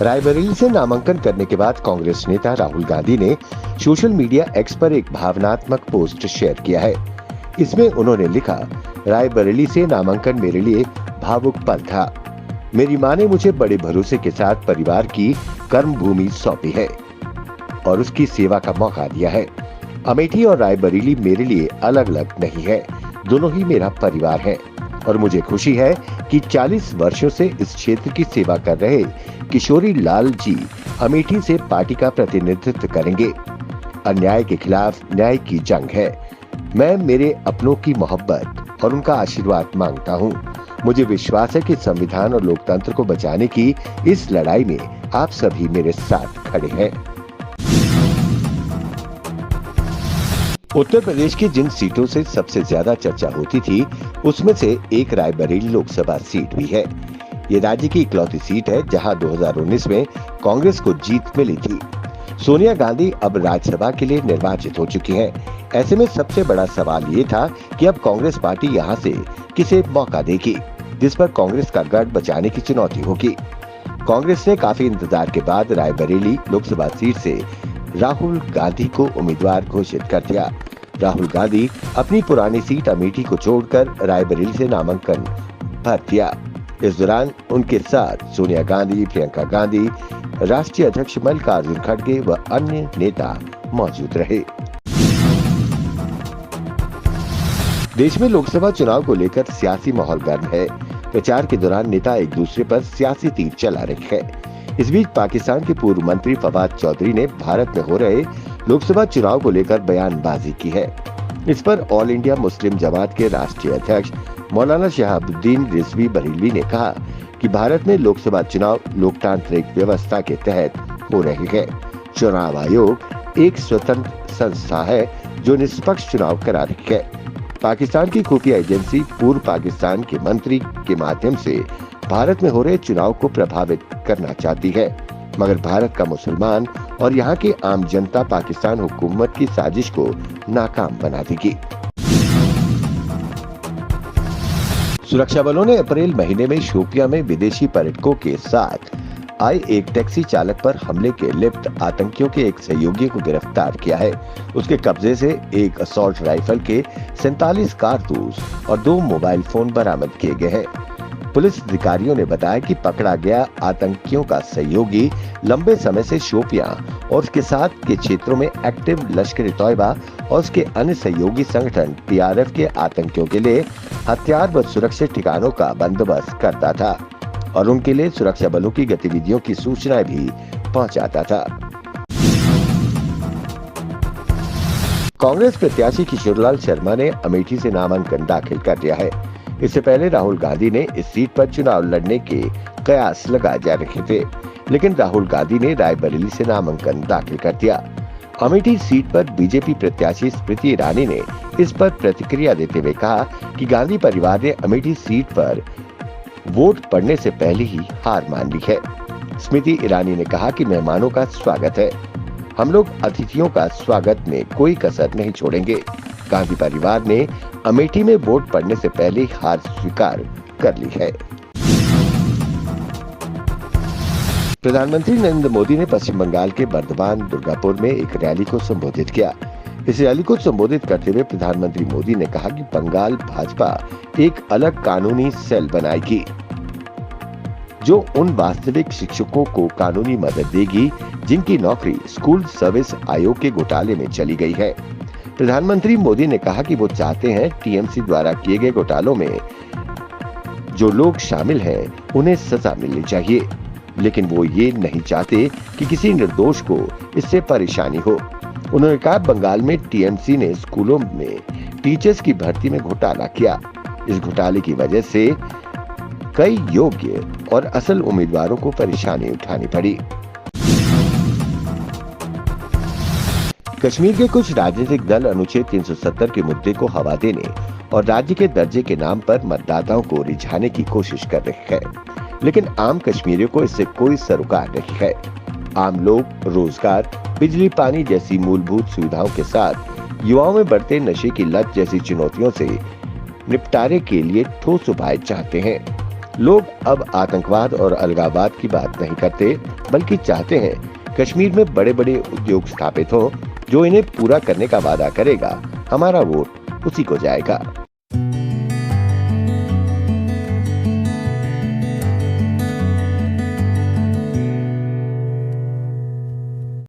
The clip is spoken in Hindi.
रायबरेली से नामांकन करने के बाद कांग्रेस नेता राहुल गांधी ने सोशल मीडिया एक्स पर एक भावनात्मक पोस्ट शेयर किया है। इसमें उन्होंने लिखा, रायबरेली से नामांकन मेरे लिए भावुक पल था। मेरी मां ने मुझे बड़े भरोसे के साथ परिवार की कर्म भूमि सौंपी है और उसकी सेवा का मौका दिया है। अमेठी और रायबरेली मेरे लिए अलग अलग नहीं है, दोनों ही मेरा परिवार है और मुझे खुशी है कि 40 वर्षों से इस क्षेत्र की सेवा कर रहे किशोरी लाल जी अमेठी से पार्टी का प्रतिनिधित्व करेंगे। अन्याय के खिलाफ न्याय की जंग है। मैं मेरे अपनों की मोहब्बत और उनका आशीर्वाद मांगता हूं। मुझे विश्वास है कि संविधान और लोकतंत्र को बचाने की इस लड़ाई में आप सभी मेरे साथ खड़े हैं। उत्तर प्रदेश की जिन सीटों से सबसे ज्यादा चर्चा होती थी, उसमें से एक रायबरेली लोकसभा सीट भी है। ये राज्य की इकलौती सीट है जहां 2019 में कांग्रेस को जीत मिली थी। सोनिया गांधी अब राज्यसभा के लिए निर्वाचित हो चुकी हैं। ऐसे में सबसे बड़ा सवाल ये था कि अब कांग्रेस पार्टी यहां से किसे मौका देगी, जिस पर कांग्रेस का गढ़ बचाने की चुनौती होगी। कांग्रेस ने काफी इंतजार के बाद रायबरेली लोकसभा सीट से राहुल गांधी को उम्मीदवार घोषित कर दिया। राहुल गांधी अपनी पुरानी सीट अमेठी को छोड़कर रायबरेली से नामांकन भर दिया। इस दौरान उनके साथ सोनिया गांधी, प्रियंका गांधी, राष्ट्रीय अध्यक्ष मल्लिकार्जुन खड़गे व अन्य नेता मौजूद रहे। देश में लोकसभा चुनाव को लेकर सियासी माहौल गर्म है। प्रचार के दौरान नेता एक दूसरे पर सियासी तीर चला रहे हैं। इस बीच पाकिस्तान के पूर्व मंत्री फवाद चौधरी ने भारत में हो रहे लोकसभा चुनाव को लेकर बयानबाजी की है। इस पर ऑल इंडिया मुस्लिम जमात के राष्ट्रीय अध्यक्ष मौलाना शहाबुद्दीन रिजवी बरेलवी ने कहा कि भारत में लोकसभा चुनाव लोकतांत्रिक व्यवस्था के तहत हो रहे हैं। चुनाव आयोग एक स्वतंत्र संस्था है जो निष्पक्ष चुनाव करा रही है। पाकिस्तान की खुफिया एजेंसी पूर्व पाकिस्तान के मंत्री के माध्यम से भारत में हो रहे चुनाव को प्रभावित करना चाहती है, मगर भारत का मुसलमान और यहाँ की आम जनता पाकिस्तान हुकूमत की साजिश को नाकाम बना देगी। सुरक्षा बलों ने अप्रैल महीने में शोपियां में विदेशी पर्यटकों के साथ आए एक टैक्सी चालक पर हमले के लिप्त आतंकियों के एक सहयोगी को गिरफ्तार किया है। उसके कब्जे से एक असॉल्ट राइफल के 47 कारतूस और 2 मोबाइल फोन बरामद किए गए हैं। पुलिस अधिकारियों ने बताया कि पकड़ा गया आतंकियों का सहयोगी लंबे समय से शोपियां और उसके साथ के क्षेत्रों में एक्टिव लश्कर-ए-तौयबा और उसके अन्य सहयोगी संगठन PRF के आतंकियों के लिए हथियार व सुरक्षित ठिकानों का बंदोबस्त करता था और उनके लिए सुरक्षा बलों की गतिविधियों की सूचनाएं भी पहुंचाता था। कांग्रेस प्रत्याशी किशोरीलाल शर्मा ने अमेठी से नामांकन दाखिल कर दिया है। इससे पहले राहुल गांधी ने इस सीट पर चुनाव लड़ने के कयास लगाए जा रहे थे, लेकिन राहुल गांधी ने रायबरेली से नामांकन दाखिल कर दिया। अमेठी सीट पर बीजेपी प्रत्याशी स्मृति ईरानी ने इस पर प्रतिक्रिया देते हुए कहा कि गांधी परिवार ने अमेठी सीट पर वोट पड़ने से पहले ही हार मान ली है। स्मृति ईरानी ने कहा कि मेहमानों का स्वागत है, हम लोग अतिथियों का स्वागत में कोई कसर नहीं छोड़ेंगे। गांधी परिवार ने अमेठी में वोट पड़ने से पहले हार स्वीकार कर ली है। प्रधानमंत्री नरेंद्र मोदी ने पश्चिम बंगाल के बर्धमान दुर्गापुर में एक रैली को संबोधित किया। इस रैली को संबोधित करते हुए प्रधानमंत्री मोदी ने कहा कि बंगाल भाजपा एक अलग कानूनी सेल बनाएगी जो उन वास्तविक शिक्षकों को कानूनी मदद देगी जिनकी नौकरी स्कूल सर्विस आयोग के घोटाले में चली गई है। प्रधानमंत्री मोदी ने कहा कि वो चाहते हैं TMC द्वारा किए गए घोटालों में जो लोग शामिल हैं उन्हें सजा मिलनी चाहिए, लेकिन वो ये नहीं चाहते कि किसी निर्दोष को इससे परेशानी हो। उन्होंने कहा बंगाल में TMC ने स्कूलों में टीचर्स की भर्ती में घोटाला किया। इस घोटाले की वजह से कई योग्य और असल उम्मीदवारों को परेशानी उठानी पड़ी। कश्मीर के कुछ राजनीतिक दल अनुच्छेद 370 के मुद्दे को हवा देने और राज्य के दर्जे के नाम पर मतदाताओं को रिझाने की कोशिश कर रहे हैं, लेकिन आम कश्मीरियों को इससे कोई सरोकार नहीं है। आम लोग रोजगार, बिजली, पानी जैसी मूलभूत सुविधाओं के साथ युवाओं में बढ़ते नशे की लत जैसी चुनौतियों से निपटारे के लिए ठोस उपाय चाहते हैं। लोग अब आतंकवाद और अलगाववाद की बात नहीं करते, बल्कि चाहते हैं कश्मीर में बड़े बड़े उद्योग स्थापित हो। जो इन्हें पूरा करने का वादा करेगा, हमारा वोट उसी को जाएगा।